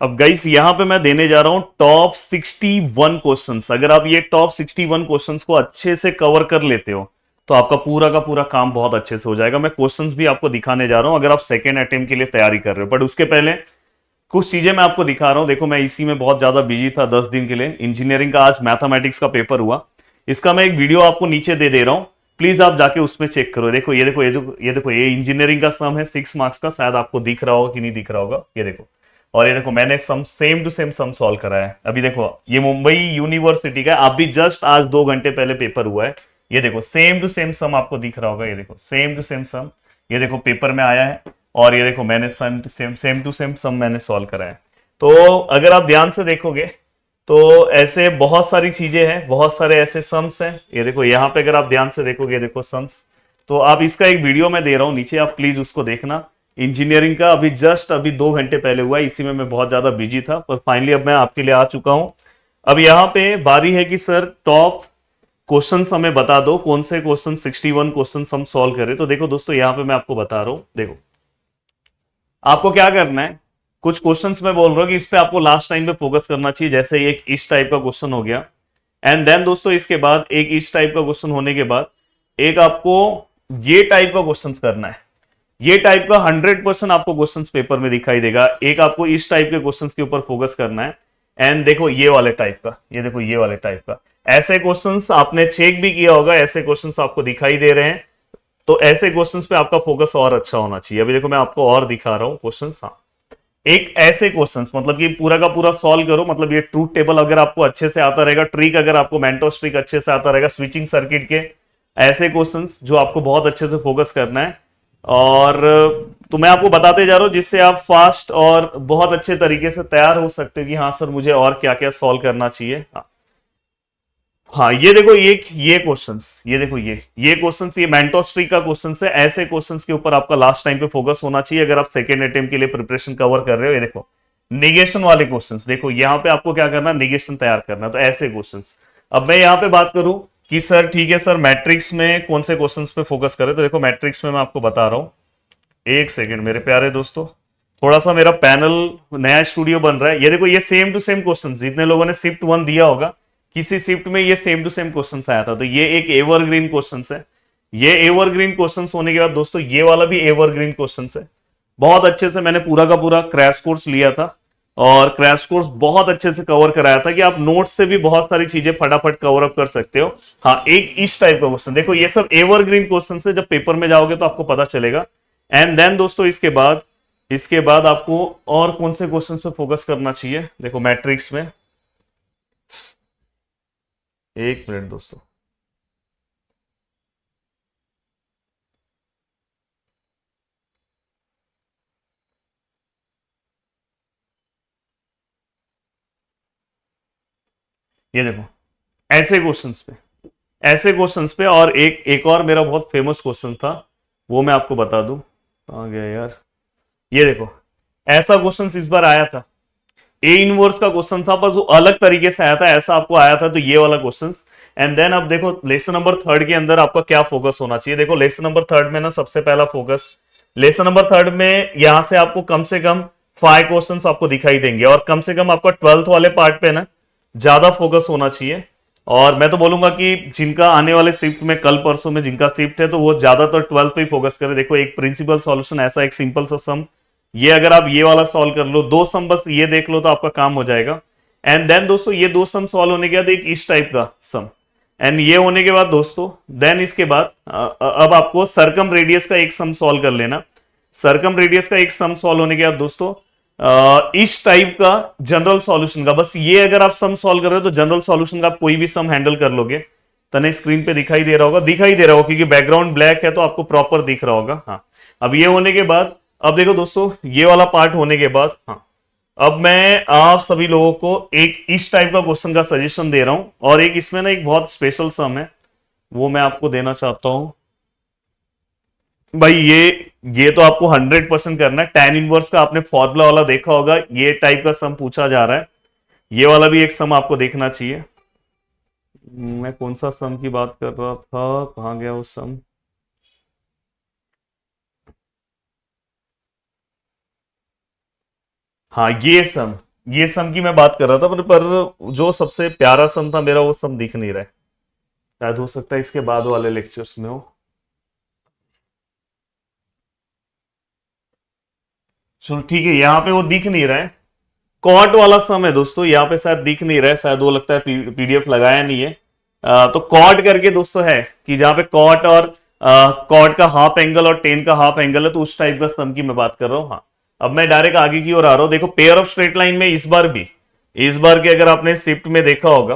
अब गाइस यहां पे मैं देने जा रहा हूं टॉप 61 क्वेश्चंस। अगर आप ये टॉप 61 क्वेश्चंस को अच्छे से कवर कर लेते हो तो आपका पूरा का पूरा काम बहुत अच्छे से हो जाएगा। मैं क्वेश्चंस भी आपको दिखाने जा रहा हूं अगर आप सेकेंड अटेम्प्ट के लिए तैयारी कर रहे हो। बट उसके पहले कुछ चीजें मैं आपको दिखा रहा हूं। देखो मैं इसी में बहुत ज्यादा बिजी था 10 दिन के लिए। इंजीनियरिंग का आज मैथमेटिक्स का पेपर हुआ, इसका मैं एक वीडियो आपको नीचे दे दे रहा हूं, प्लीज आप जाके उसमें चेक करो। देखो ये देखो ये देखो ये देखो, ये इंजीनियरिंग का सम है 6 मार्क्स का, शायद आपको दिख रहा होगा कि नहीं दिख रहा होगा, ये देखो। और ये देखो मैंने some same to same sum solve करा है। अभी देखो ये मुंबई यूनिवर्सिटी का, आप भी जस्ट आज 2 घंटे पहले पेपर हुआ है। ये देखो सेम टू सेम सम आपको दिख रहा होगा, ये देखो सेम टू सेम सम, ये देखो पेपर में आया है। और ये देखो मैंने सेम टू सेम सम मैंने सॉल्व करा है। तो अगर आप ध्यान से देखोगे तो ऐसे बहुत सारी चीजें हैं, बहुत सारे ऐसे सम्स हैं। ये देखो यहाँ पे अगर आप ध्यान से देखोगे, देखो सम्स। तो आप इसका एक वीडियो मैं दे रहा हूं नीचे, आप प्लीज उसको देखना। इंजीनियरिंग का अभी 2 घंटे पहले हुआ है, इसी में मैं बहुत ज्यादा बिजी था, पर फाइनली अब मैं आपके लिए आ चुका हूं। अब यहाँ पे बारी है कि सर टॉप क्वेश्चंस हमें बता दो, कौन से क्वेश्चन 61 क्वेश्चन हम सॉल्व करें। तो देखो दोस्तों यहाँ पे मैं आपको बता रहा हूं, देखो आपको क्या करना है। कुछ क्वेश्चंस मैं बोल रहा हूं कि इस पे आपको लास्ट टाइम पे फोकस करना चाहिए। जैसे एक इस टाइप का क्वेश्चन हो गया, एंड देन दोस्तों इसके बाद एक इस टाइप का क्वेश्चन होने के बाद एक आपको ये टाइप का क्वेश्चन करना है। ये टाइप का 100% आपको क्वेश्चंस पेपर में दिखाई देगा। एक आपको इस टाइप के क्वेश्चंस के ऊपर फोकस करना है। एंड देखो ये वाले टाइप का, ये देखो ये वाले टाइप का, ऐसे क्वेश्चंस आपने चेक भी किया होगा, ऐसे क्वेश्चंस आपको दिखाई दे रहे हैं। तो ऐसे क्वेश्चंस पे आपका फोकस और अच्छा होना चाहिए। अभी देखो मैं आपको और दिखा रहा हूं क्वेश्चंस। हाँ, एक ऐसे क्वेश्चंस मतलब कि पूरा का पूरा सॉल्व करो, मतलब ये ट्रूथ टेबल अगर आपको अच्छे से आता रहेगा, ट्रिक अगर आपको मेंटोस ट्रिक अच्छे से आता रहेगा, स्विचिंग सर्किट के ऐसे क्वेश्चंस जो आपको बहुत अच्छे से फोकस करना है। और तो मैं आपको बताते जा रहा हूं जिससे आप फास्ट और बहुत अच्छे तरीके से तैयार हो सकते हो कि हाँ सर मुझे और क्या क्या सॉल्व करना चाहिए। हाँ, हाँ ये देखो ये क्वेश्चंस, ये देखो ये क्वेश्चंस, ये मेंटोस ट्री का क्वेश्चंस है। ऐसे क्वेश्चंस के ऊपर आपका लास्ट टाइम पे फोकस होना चाहिए अगर आप सेकेंड अटेम्प्ट के लिए प्रिपरेशन कवर कर रहे हो। ये देखो निगेशन वाले क्वेश्चंस, देखो यहाँ पे आपको क्या करना है, निगेशन तैयार करना है। तो ऐसे क्वेश्चंस। अब मैं यहाँ पे बात करूं कि सर ठीक है सर मैट्रिक्स में कौन से क्वेश्चंस पे फोकस करें, तो देखो मैट्रिक्स में मैं आपको बता रहा हूं। एक सेकेंड मेरे प्यारे दोस्तों, थोड़ा सा मेरा पैनल नया स्टूडियो बन रहा है। ये देखो ये सेम टू सेम क्वेश्चन, जितने लोगों ने शिफ्ट 1 दिया होगा किसी शिफ्ट में ये सेम टू सेम क्वेश्चन आया था। तो ये एक एवरग्रीन क्वेश्चन है। ये एवरग्रीन क्वेश्चन होने के बाद दोस्तों ये वाला भी एवरग्रीन क्वेश्चन है। बहुत अच्छे से मैंने पूरा का पूरा क्रैश कोर्स लिया था, और क्रैश कोर्स बहुत अच्छे से कवर कराया था कि आप नोट्स से भी बहुत सारी चीजें फटाफट कवर अप कर सकते हो। हाँ, एक इस टाइप का क्वेश्चन, देखो ये सब एवरग्रीन क्वेश्चन है, जब पेपर में जाओगे तो आपको पता चलेगा। एंड देन दोस्तों इसके बाद आपको और कौन से क्वेश्चंस पे फोकस करना चाहिए, देखो मैट्रिक्स में। एक मिनट दोस्तों, ये देखो ऐसे क्वेश्चंस पे और एक एक और मेरा बहुत फेमस क्वेश्चन था, वो मैं आपको बता दूं। कहां गया यार, ये देखो ऐसा क्वेश्चन इस बार आया था। ए इनवर्स का क्वेश्चन था पर जो अलग तरीके से आया था, ऐसा आपको आया था। तो ये वाला क्वेश्चन। एंड देन अब देखो लेसन नंबर 3 के अंदर आपका क्या फोकस होना चाहिए। देखो लेसन नंबर 3 में ना सबसे पहला फोकस, लेसन नंबर 3 में यहां से आपको कम से कम 5 क्वेश्चंस आपको दिखाई देंगे, और कम से कम आपका 12th वाले पार्ट पे ना ज्यादा फोकस होना चाहिए। और मैं तो बोलूंगा कि जिनका आने वाले शिफ्ट में कल परसों में जिनका शिफ्ट है तो वो ज्यादातर 12th पे ही फोकस करें। देखो एक प्रिंसिपल सॉल्यूशन, ऐसा एक सिंपल सा सम, ये अगर आप ये वाला सॉल्व कर लो, 2 सम बस ये देख लो तो आपका काम हो जाएगा। एंड देन दोस्तों ये 2 सम सॉल्व होने के बाद एक इस टाइप का सम, एंड ये होने के बाद दोस्तों देन इसके बाद अब आपको सरकम रेडियस का एक सम सॉल्व कर लेना। सरकम रेडियस का एक सम सॉल्व होने के बाद दोस्तों इस टाइप का जनरल सॉल्यूशन का, बस ये अगर आप सम सॉल्व कर रहे हो तो जनरल सॉल्यूशन का आप कोई भी सम हैंडल कर लोगे। तने स्क्रीन पे दिखाई दे रहा होगा, क्योंकि बैकग्राउंड ब्लैक है तो आपको प्रॉपर दिख रहा होगा। हाँ, अब ये होने के बाद अब देखो दोस्तों ये वाला पार्ट होने के बाद, हाँ अब मैं आप सभी लोगों को एक इस टाइप का क्वेश्चन का सजेशन दे रहा हूं, और एक इसमें ना एक बहुत स्पेशल सम है, वो मैं आपको देना चाहता हूं। भाई ये तो आपको 100% करना है। tan इनवर्स का आपने फॉर्मूला वाला देखा होगा, ये टाइप का सम पूछा जा रहा है। ये वाला भी एक सम आपको देखना चाहिए। मैं कौन सा सम की बात कर रहा था, कहां गया वो सम। हाँ ये सम, ये सम की मैं बात कर रहा था, पर जो सबसे प्यारा सम था मेरा वो सम दिख नहीं रहा है। शायद हो सकता है इसके बाद वाले लेक्चर्स में हो। चलो ठीक है, यहाँ पे वो दिख नहीं रहा है। कॉट वाला सम है दोस्तों, यहाँ पे शायद दिख नहीं रहा है, शायद वो लगता है पीडीएफ लगाया नहीं है। तो कॉट करके दोस्तों है कि जहां पे कॉट और कॉट का हाफ एंगल और टेन का हाफ एंगल है, तो उस टाइप का सम की मैं बात कर रहा हूँ। हाँ, अब मैं डायरेक्ट आगे की ओर आ रहा हूँ। देखो पेयर ऑफ स्ट्रेट लाइन में इस बार के अगर आपने शिफ्ट में देखा होगा,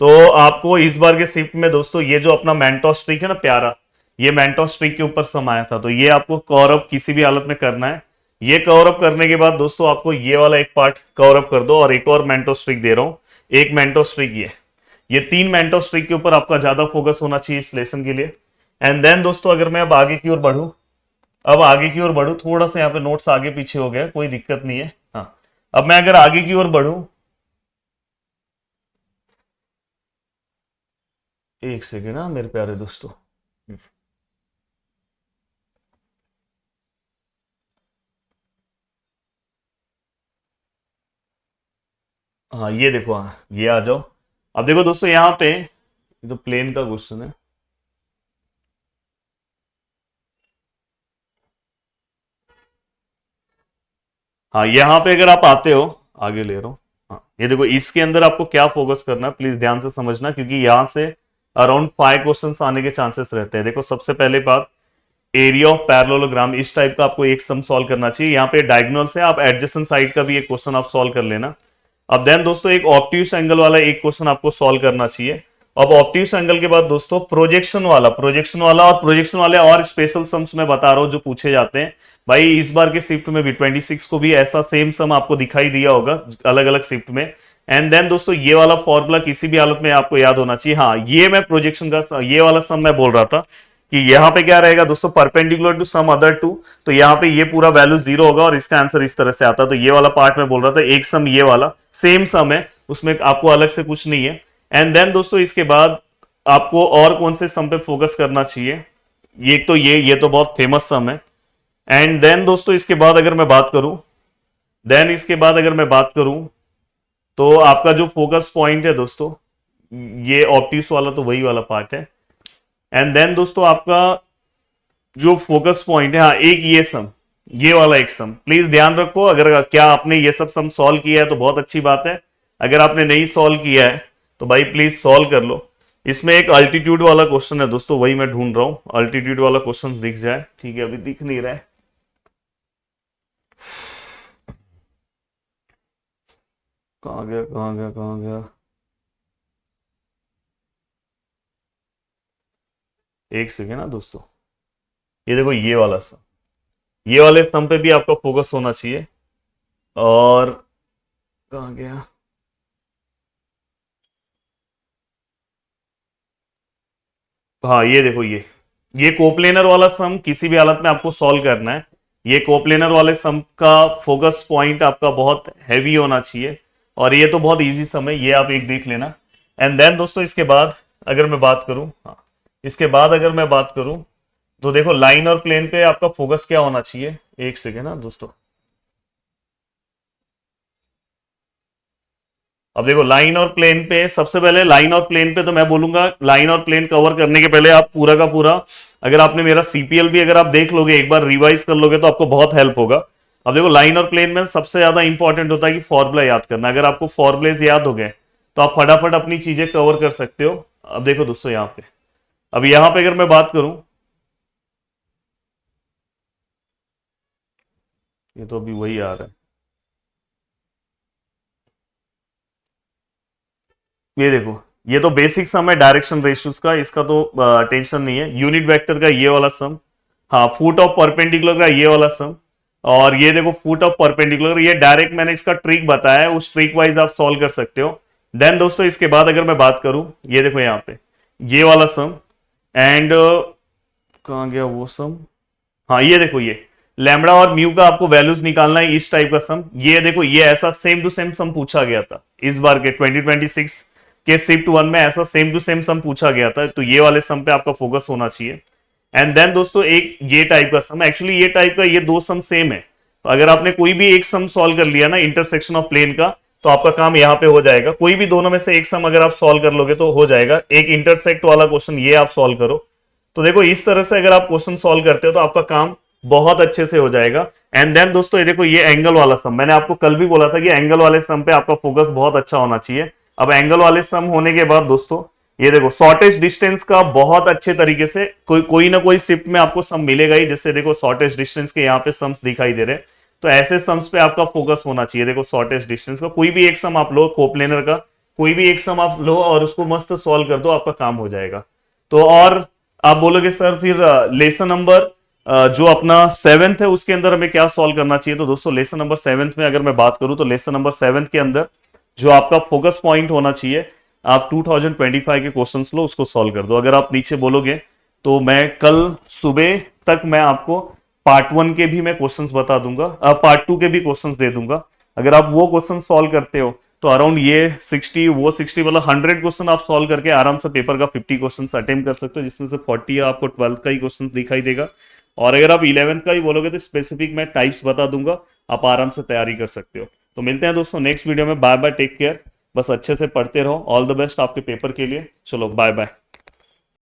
तो आपको इस बार के शिफ्ट में दोस्तों ये जो अपना मैंटोस ट्रिक है ना प्यारा, ये मैंटोस ट्रिक के ऊपर सम आया था। तो ये आपको कवर अप किसी भी हालत में करना है। ये कवर अप करने के बाद दोस्तों आपको ये वाला एक पार्ट कवर अप कर दो, और एक और मेंटोस ट्रिक दे रहा हूं, एक मेंटोस ट्रिक ये तीन मेंटोस ट्रिक के ऊपर आपका ज्यादा फोकस होना चाहिए इस लेसन के लिए। एंड देन दोस्तों अगर मैं अब आगे की ओर बढ़ूं, थोड़ा सा यहाँ पे नोट्स आगे पीछे हो गया, कोई दिक्कत नहीं है। हाँ, अब मैं अगर आगे की ओर बढ़ूं, एक सेकेंड ना मेरे प्यारे दोस्तों। हाँ ये देखो, हाँ ये आ जाओ। अब देखो दोस्तों यहाँ पे ये तो प्लेन का क्वेश्चन है। हाँ यहाँ पे अगर आप आते हो, आगे ले रहा हूँ। हाँ ये देखो, इसके अंदर आपको क्या फोकस करना है प्लीज ध्यान से समझना, क्योंकि यहाँ से अराउंड 5 क्वेश्चंस आने के चांसेस रहते हैं। देखो सबसे पहले बात, एरिया ऑफ पैरेललोग्राम, इस टाइप का आपको एक सम सॉल्व करना चाहिए। यहाँ पे डायगोनल से आप एडजेसेंट साइड का भी एक क्वेश्चन आप सॉल्व कर लेना। अब देन दोस्तों एक ऑब्ट्यूस एंगल वाला एक क्वेश्चन आपको सॉल्व करना चाहिए। अब ऑब्ट्यूस एंगल के बाद दोस्तों प्रोजेक्शन वाला और प्रोजेक्शन वाले और स्पेशल सम्स मैं बता रहा हूं जो पूछे जाते हैं। भाई इस बार के शिफ्ट में भी 26 को भी ऐसा सेम सम आपको दिखाई दिया होगा अलग अलग शिफ्ट में। एंड देन दोस्तों ये वाला फॉर्मूला किसी भी हालत में आपको याद होना चाहिए। हाँ ये मैं प्रोजेक्शन का ये वाला सम मैं बोल रहा था कि यहाँ पे क्या रहेगा दोस्तों, perpendicular to some other two, तो यहाँ पे ये पूरा वैल्यू 0 होगा और इसका आंसर इस तरह से आता है। तो ये वाला पार्ट मैं बोल रहा था, एक सम ये वाला सेम सम है, उसमें आपको अलग से कुछ नहीं है। एंड देन दोस्तों इसके बाद आपको और कौन से सम पे फोकस करना चाहिए, ये तो ये तो बहुत फेमस सम है। एंड देन दोस्तों इसके बाद अगर मैं बात करूं, तो आपका जो फोकस पॉइंट है दोस्तों, ये ऑप्टिक्स वाला तो वही वाला पार्ट है। एंड देन दोस्तों आपका जो फोकस पॉइंट है, हाँ एक ये सम, ये वाला एक सम प्लीज ध्यान रखो। अगर क्या आपने ये सब सम सॉल्व किया है तो बहुत अच्छी बात है, अगर आपने नहीं सॉल्व किया है तो भाई प्लीज सॉल्व कर लो। इसमें एक अल्टीट्यूड वाला क्वेश्चन है दोस्तों, वही मैं ढूंढ रहा हूं, अल्टीट्यूड वाला क्वेश्चन दिख जाए। ठीक है, अभी दिख नहीं रहा है। कहाँ गया। एक सेकेंड ना दोस्तों, ये देखो ये वाला सम, ये वाले सम पे भी आपका फोकस होना चाहिए। और कहाँ गया, हाँ ये देखो ये कोप्लेनर वाला सम किसी भी हालत में आपको सॉल्व करना है। ये कोप्लेनर वाले सम का फोकस पॉइंट आपका बहुत हैवी होना चाहिए, और ये तो बहुत इजी सम है, ये आप एक देख लेना। एंड देन दोस्तों इसके बाद अगर मैं बात करूं, हाँ इसके बाद अगर मैं बात करूं, तो देखो लाइन और प्लेन पे आपका फोकस क्या होना चाहिए। एक सेकेंड ना दोस्तों, अब देखो लाइन और प्लेन पे, सबसे पहले लाइन और प्लेन पे तो मैं बोलूंगा लाइन और प्लेन कवर करने के पहले आप पूरा का पूरा, अगर आपने मेरा सीपीएल भी अगर आप देख लोगे, एक बार रिवाइज कर लोगे तो आपको बहुत हेल्प होगा। अब देखो लाइन और प्लेन में सबसे ज्यादा इंपॉर्टेंट होता है कि फॉर्मूला याद करना। अगर आपको फॉर्मुलेज याद हो गए तो आप फटाफट अपनी चीजें कवर कर सकते हो। अब देखो दोस्तों यहाँ पे, अब यहाँ पे अगर मैं बात करूं, ये तो अभी वही आ रहा है, ये देखो ये तो बेसिक सम है डायरेक्शन रेशियोज का, इसका तो टेंशन नहीं है। यूनिट वेक्टर का ये वाला सम, हाँ फुट ऑफ परपेंडिकुलर का ये वाला सम, और ये देखो फुट ऑफ परपेंडिकुलर, ये डायरेक्ट मैंने इसका ट्रिक बताया है, उस ट्रिक वाइज आप सॉल्व कर सकते हो। देन दोस्तों इसके बाद अगर मैं बात करूं, ये देखो यहाँ पे ये वाला सम, एंड कहाँ गया वो सम, हाँ ये देखो ये लैम्बडा और म्यू का आपको वैल्यूज निकालना है, इस टाइप का सम। ये देखो ये ऐसा सेम टू सेम सम पूछा गया था इस बार के 2026 के शिफ्ट 1 में, ऐसा सेम टू सेम सम पूछा गया था। तो ये वाले सम पे आपका फोकस होना चाहिए। एंड देन दोस्तों एक ये टाइप का सम, एक्चुअली ये टाइप का ये दो सम सेम है, तो अगर आपने कोई भी एक सम सॉल्व कर लिया ना इंटरसेक्शन ऑफ प्लेन का, तो आपका काम यहाँ पे हो जाएगा। कोई भी दोनों में से एक सम अगर आप सॉल्व कर लोगे तो हो जाएगा। एक इंटरसेक्ट वाला क्वेश्चन ये आप सॉल्व करो। तो देखो इस तरह से अगर आप क्वेश्चन सॉल्व करते हो तो आपका काम बहुत अच्छे से हो जाएगा। एंड देन दोस्तों ये देखो ये एंगल वाला सम, मैंने आपको कल भी बोला था कि एंगल वाले सम पे आपका फोकस बहुत अच्छा होना चाहिए। अब एंगल वाले सम होने के बाद दोस्तों ये देखो शॉर्टेस्ट डिस्टेंस का बहुत अच्छे तरीके से कोई ना कोई शिफ्ट में आपको सम मिलेगा ही। जैसे देखो शॉर्टेस्ट डिस्टेंस के यहाँ पे सम्स दिखाई दे रहे हैं, तो ऐसे सम्स पे आपका फोकस होना चाहिए। देखो शॉर्टेस्ट डिस्टेंस का कोई भी एक सम आप लो, कोप्लेनर का कोई भी एक सम आप लो और उसको मस्त सॉल्व कर दो, आपका काम हो जाएगा। तो और आप बोलोगे सर फिर लेसन नंबर जो अपना 7th है उसके अंदर हमें क्या सॉल्व करना चाहिए। तो दोस्तों लेसन नंबर 7th में अगर मैं बात करूं तो लेसन नंबर 7th के अंदर जो आपका फोकस पॉइंट होना चाहिए, आप 2025 के क्वेश्चंस लो, उसको सॉल्व कर दो। अगर आप नीचे बोलोगे तो मैं कल सुबह तक मैं आपको पार्ट 1 के भी मैं क्वेश्चंस बता दूंगा, पार्ट 2 के भी क्वेश्चंस दे दूंगा। अगर आप वो क्वेश्चन सॉल्व करते हो तो अराउंड ये 60 वो 60 मतलब 100 क्वेश्चन आप सॉल्व करके आराम से पेपर का 50 क्वेश्चन अटेम्प्ट कर सकते हो, जिसमें से 40 आपको 12th का ही क्वेश्चन दिखाई देगा। और अगर आप 11th का ही बोलोगे तो स्पेसिफिक मैं टाइप्स बता दूंगा, आप आराम से तैयारी कर सकते हो। तो मिलते हैं दोस्तों नेक्स्ट वीडियो में। बाय बाय, टेक केयर, बस अच्छे से पढ़ते रहो। ऑल द बेस्ट आपके पेपर के लिए। चलो बाय बाय।